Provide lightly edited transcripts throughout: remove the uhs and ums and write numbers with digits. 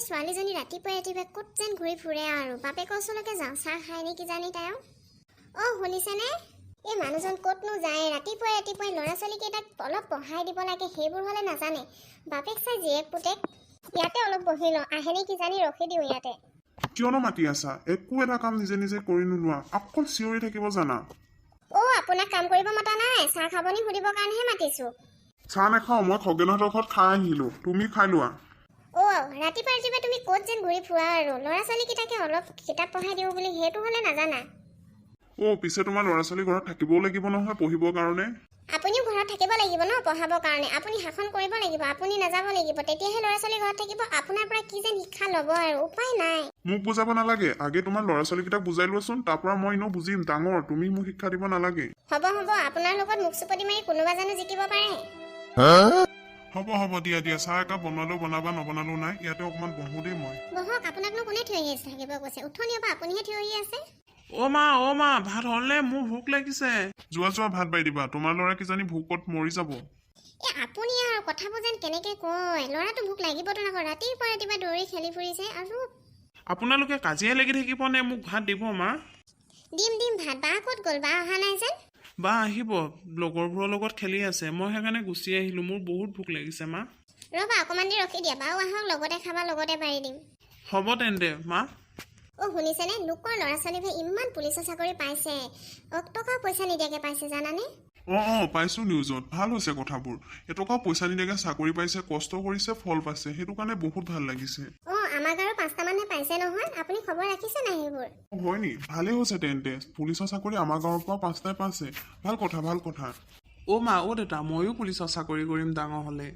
ছোৱালীজনী ৰাতিপুৱাই ক'ত যেন ঘূৰি ফুৰে আৰু বাপেকৰ ওচৰলৈকে যাওঁ চাহ খাই নেকি জানি তাইও শুনিছেনে এই মানুহজন ক'তনো যায় ৰাতিপুৱাই ল'ৰা ছোৱালীকেইটাক অলপ পঢ়াই দিব লাগে সেইবোৰ হ'লে নাজানে বাপেক চাই জীয়েক পুতেক ইয়াতে অলপ বহি লওঁ আহে নেকি জানি ৰখি দিওঁ ইয়াতে কিয়নো মাতি আছা একো এটা কাম নিজে নিজে কৰি নোলোৱা অকল চিঞৰি থাকিব জানা আপোনাক কাম কৰিব মতা নাই চাহ খাবনি সুধিবৰ কাৰণেহে মাতিছোঁ চাহ নাখাওঁ মই খগেনহঁতৰ ঘৰত খাই আহিলোঁ তুমি খাই লোৱা ৰাতিপুৱাই তুমি ক'ত যেন ঘূৰি ফুৰা আৰু ল'ৰা ছোৱালীকেইটাকে অলপ কিতাপ পঢ়াই দিওঁ বুলি সেইটো হ'লে নাজানা পিছে তোমাৰ ল'ৰা ছোৱালী ঘৰত থাকিবও লাগিব নহয় পঢ়িবৰ কাৰণে আপুনিও ঘৰত থাকিব লাগিব ন পঢ়াবৰ কাৰণে আপুনি শাসন কৰিব লাগিব আপুনি নাযাব লাগিব তেতিয়াহে ল'ৰা ছোৱালী ঘৰত থাকিব আপোনাৰ পৰা কি যেন শিক্ষা ল'ব আৰু উপায় নাই মোক বুজাব নালাগে আগে তোমাৰ ল'ৰা ছোৱালীকেইটাক বুজাই লোৱাচোন তাৰ পৰা মই এনেও বুজিম ডাঙৰ তুমি মোক শিক্ষা দিব নালাগে হ'ব আপোনাৰ লগত মুখ চুপতি মাৰি কোনোবা জানো জিকিব পাৰে হ'ব দিয়া চাহ একাপ বনালেও বনাবা নবনালেও নাই ইয়াতে অকণমান বহো দেই মই বহক আপোনাকনো কোনে থিয় হৈ থাকিব কৈছে উঠনিৰ পৰা আপুনিহে থিয় হৈ আছে মা ভাত হ'লনে মোৰ ভোক লাগিছে যোৱা ভাত বাই দিবা তোমাৰ ল'ৰা কিজানি ভোকত মৰি যাব আপুনি আৰু কথাবোৰ যেন কেনেকে কয় ল'ৰাটো ভোক লাগিবতো আকৌ ৰাতিপুৱা দৌৰি খেলি ফুৰিছে আৰু আপোনালোকে কাজিয়া লাগি থাকিব নে মোক ভাত দিব মা দিম ভাত বা ক'ত গ'ল বা অহা নাই যেন বা আহিব লগৰবোৰৰ লগত খেলি আছে মই সেইকাৰণে গুচি আহিলোঁ মোৰ বহুত ভোক লাগিছে মা ৰ'বা অকণমান দেৰি ৰখি দিয়া বাও আহক লগতে খাবা লগতে পাৰি দিম হ'ব তেন্তে মা শুনিছেনে লোকৰ ল'ৰা ছোৱালীবোৰে ইমান পুলিচৰ চাকৰি পাইছে টকা পইচা নিদিয়াকে পাইছে জানানে পাইছো নিউজত ভাল হৈছে কথাবোৰ এটকাও পইচা নিদিয়াকে চাকৰি পাইছে কষ্ট কৰিছে ফল পাইছে সেইটো কাৰণে বহুত ভাল লাগিছে আমাক আৰু 5টা মানুহে পাইছে নহয় আপুনি খবৰ ৰাখিছে নাই সেইবোৰ হয় নি ভালে হৈছে তেন্তে পুলিচৰ চাকৰি আমাৰ গাঁৱৰ পৰা 5টাই পাইছে ভাল কথা মা দেউতা ময়ো পুলিচৰ চাকৰি কৰিম ডাঙৰ হ'লে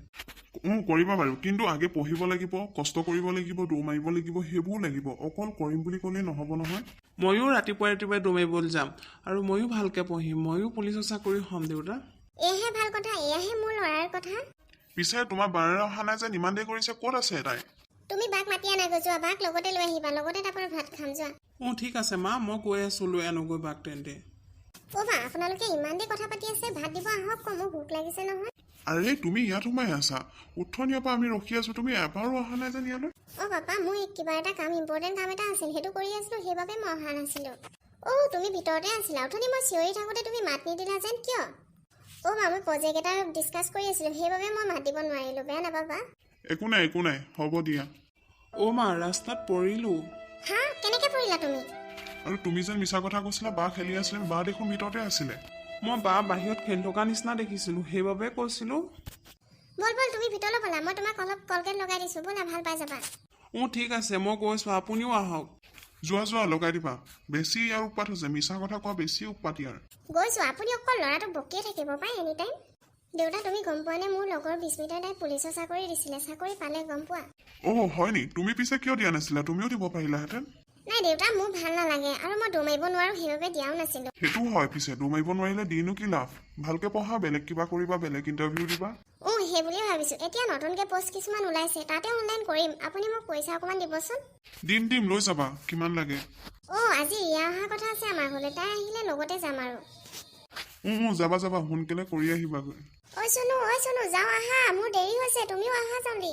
কৰিবা বাৰু কিন্তু আগে পঢ়িব লাগিব কষ্ট কৰিব লাগিব দৌৰ মাৰিব লাগিব সেইবোৰ লাগিব অকল কৰিম বুলি ক'লেই নহ'ব নহয় ময়ো ৰাতিপুৱাই দৌৰ মাৰিবলৈ যাম আৰু ময়ো ভালকে পঢ়িম ময়ো পুলিচৰ চাকৰি হ'ম দেউতা এয়াহে ভাল কথা এয়াহে মোৰ ল'ৰাৰ কথা পিছে তোমাৰ বাৰে অহা নাই যেন ইমান দেৰি কৰিছে ক'ত আছে তাই তুমি বাক মাতি আনা গৈ যোৱা বাক লগতে লৈ আহিবা লগতে তাৰপৰা ভাত খাম যোৱা ঠিক আছে মা মই গৈ আছোঁ লৈ আনোগৈ বাক তেন্তে বা আপোনালোকে ইমান দেৰি কথা পাতি আছে ভাত দিব আহক মোৰ ভোক লাগিছে নহয় আৰে তুমি ইয়াত সোমাই আছা উঠনিয়াৰ পৰা আমি ৰখি আছো তুমি এবাৰো অহা নাই যেন ইয়ালৈ পাপা মোৰ কিবা এটা কাম ইম্পৰ্টেণ্ট কাম এটা আছিল সেইটো কৰি আছিলো সেইবাবে মই অহা নাছিলো তুমি ভিতৰতে আছিলা উঠনি মই চিঞৰি থাকোঁতে তুমি মাত নিদিলা যেন কিয় মা মই প্ৰজেক্ট এটা ডিছকাছ কৰি আছিলো সেইবাবে মই মাত দিব নোৱাৰিলো বেয়া নাপাবা একো নাই হ'ব দিয়া মা ৰাস্তাত পৰিলোঁ কেনেকে পৰিলা তুমি আৰু তুমি যেন মিছা কথা কৈছিলা বা খেলি আছিলে বা দেখোন ভিতৰতে আছিলে মই বা বাহিৰত খেলি থকা নিচিনা দেখিছিলোঁ সেইবাবে কৈছিলোঁ বল তুমি ভিতৰলৈ ব'লা মই তোমাক অলপ কলগেট লগাই দিছোঁ ব'লা ভাল পাই যাবা ঠিক আছে মই গৈছোঁ আপুনিও আহক যোৱা লগাই দিবা বেছি ইয়াৰ উৎপাত হৈছে মিছা কথা কোৱা বেছি উৎপাত ইয়াৰ গৈছোঁ আপুনি অকল ল'ৰাটোক বকিয়ে থাকিব পাই এনি টাইম দেউতা তুমি গম পোৱা নে মোৰ লগৰ বিস্মিতাই তাই পুলিচৰ চাকৰি দিছিলে চাকৰি পালে গম পোৱা হয় নি তুমি পিছে কিয় দিয়া নাছিলা তুমিও দিব পাৰিলাহেঁতেন নাই দেউতা মোৰ ভাল নালাগে আৰু মই দৌৰ মাৰিব নোৱাৰো সেইবাবে দিয়াও নাছিলোঁ সেইটো হয় পিছে দৌৰ মাৰিব নোৱাৰিলে দিনো কি লাভ ভালকে পঢ়া বেলেগ কিবা কৰিবা বেলেগ ইণ্টাৰভিউ দিবা সেই বুলিয়ে ভাবিছোঁ এতিয়া নতুনকৈ পষ্ট কিছুমান ওলাইছে তাতে অনলাইন কৰিম আপুনি মোক পইচা অকণমান দিবচোন দিম লৈ যাবা কিমান লাগে আজি ৰিয়া অহা কথা আছে আমাৰ ঘৰলৈ তাই আহিলে লগতে যাম আৰু যাবা সোনকালে কৰি আহিবাগৈ চুনু যাওঁ আহা মোৰ দেৰি হৈছে তুমিও আহা জল্দি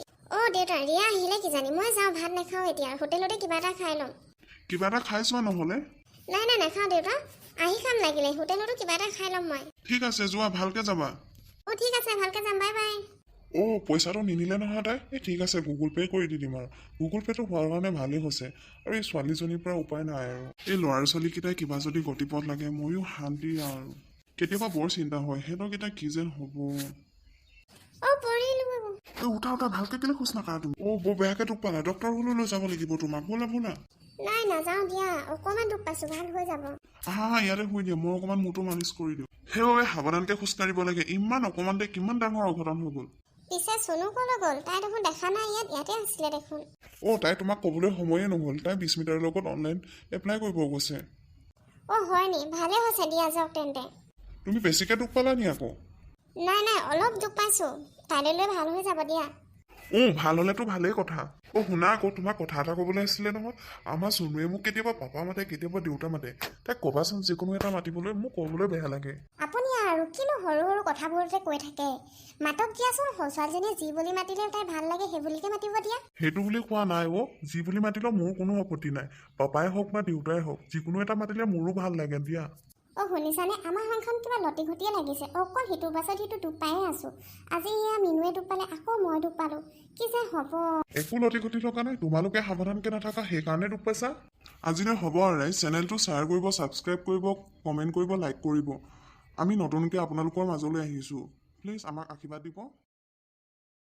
দেউতা ৰিয়া আহিলে কিজানি মই যাওঁ ভাত নাখাওঁ এতিয়া হোটেলতে কিবা এটা খাই ল'ম কিবা এটা খাই চোৱা নহ'লে নাই নাখাওঁ দেউতা আহি খাম লাগিলে হোটেলতো কিবা এটা খাই ল'ম মই ঠিক আছে যোৱা ভালকে যাবা ঠিক আছে ভালকে যাম বাই বাই পইচাটো নিনিলে নহয় তাই ঠিক আছে গুগল পে' কৰি দি দিম আৰু গুগল পে'টো হোৱাৰ কাৰণে ভালেই হৈছে আৰু এই ছোৱালীজনীৰ পৰা উপায় নাই আৰু এই ল'ৰা ছোৱালীকেইটাই কিবা যদি গতিপথ লাগে ময়ো শান্তি আৰু কেতিয়াবা বৰ চিন্তা হয় সিহঁতকেইটা কি যেন হ'ব উঠা ভালকে কেলে খোজ নাকাৰা তুমি বৰ বেয়াকে দুখ পালা ডক্টৰ হ'লেও লৈ যাব লাগিব তোমাক ব'লা নাই নাযাওঁ দিয়া অকণমান দুখ পাইছোঁ ভাল হৈ যাব ইয়াতে শুই দিয়া মই অকণমান মূৰটো মালিচ কৰি দিওঁ সেইবাবে সাৱধানকে খোজ কাঢ়িব লাগে ইমান অকণমানতে কিমান ডাঙৰ অঘটন হৈ গ'ল পিছে চনু ক'লৈ গ'ল তাই দেখোন দেখা নাই ইয়াতে আছিলে দেখোন তাই তোমাক ক'বলৈ সময়ে নহ'ল তাই বিস্মিতাৰ লগত অনলাইন এপ্লাই কৰিব গৈছে হয় নি ভালে হৈছে দিয়া যাওক তেন্তে তুমি বেছিকে দুখ পালা নি আকৌ নাই অলপ দুখ পাইছোঁ কাইলৈ লৈ ভাল হৈ যাব দিয়া ভাল হ'লেতো ভালেই কথা শুনা আকৌ তোমাক কথা এটা ক'বলৈ আছিলে নহয় আমাৰ চনুৱে মোক কেতিয়াবা পাপা মাতে কেতিয়াবা দেউতা মাতে তাইক ক'বাচোন যিকোনো এটা মাতিবলৈ মোক ক'বলৈ বেয়া লাগে আপুনি আৰু আৰু কিনো সৰু সৰু কথাবোৰতে কৈ থাকে মাতক দিয়াচোন ছোৱালীজনীয়ে যি বুলি মাতিলে তাই ভাল লাগে সেই বুলিকে মাতিব দিয়া সেইটো বুলি কোৱা নাই যি বুলি মাতিলেও মোৰ কোনো আপত্তি নাই পাপাই হওক বা দেউতাই হওক যিকোনো এটা মাতিলে মোৰো ভাল লাগে দিয়া শুনিছানে আমাৰ হাঁহখন কিবা লটি ঘটিয়ে লাগিছে অকল সিটোৰ পাছত সিটো ডুব পায়ে আছো আজি এয়া মিনুৱে ডুব পালে আকৌ মই ডুব পালো কি যে হ'ব একো লটি ঘটি থকা নাই তোমালোকে সাৱধানকে নাথাকা সেইকাৰণে দুখ পাইছা আজিলৈ হ'ব আৰু ৰাইজ চেনেলটো শ্বেয়াৰ কৰিব ছাবস্ক্ৰাইব কৰিব কমেণ্ট কৰিব লাইক কৰিব আমি নতুনকৈ আপোনালোকৰ মাজলৈ আহিছোঁ প্লিজ আমাক আশীৰ্বাদ দিব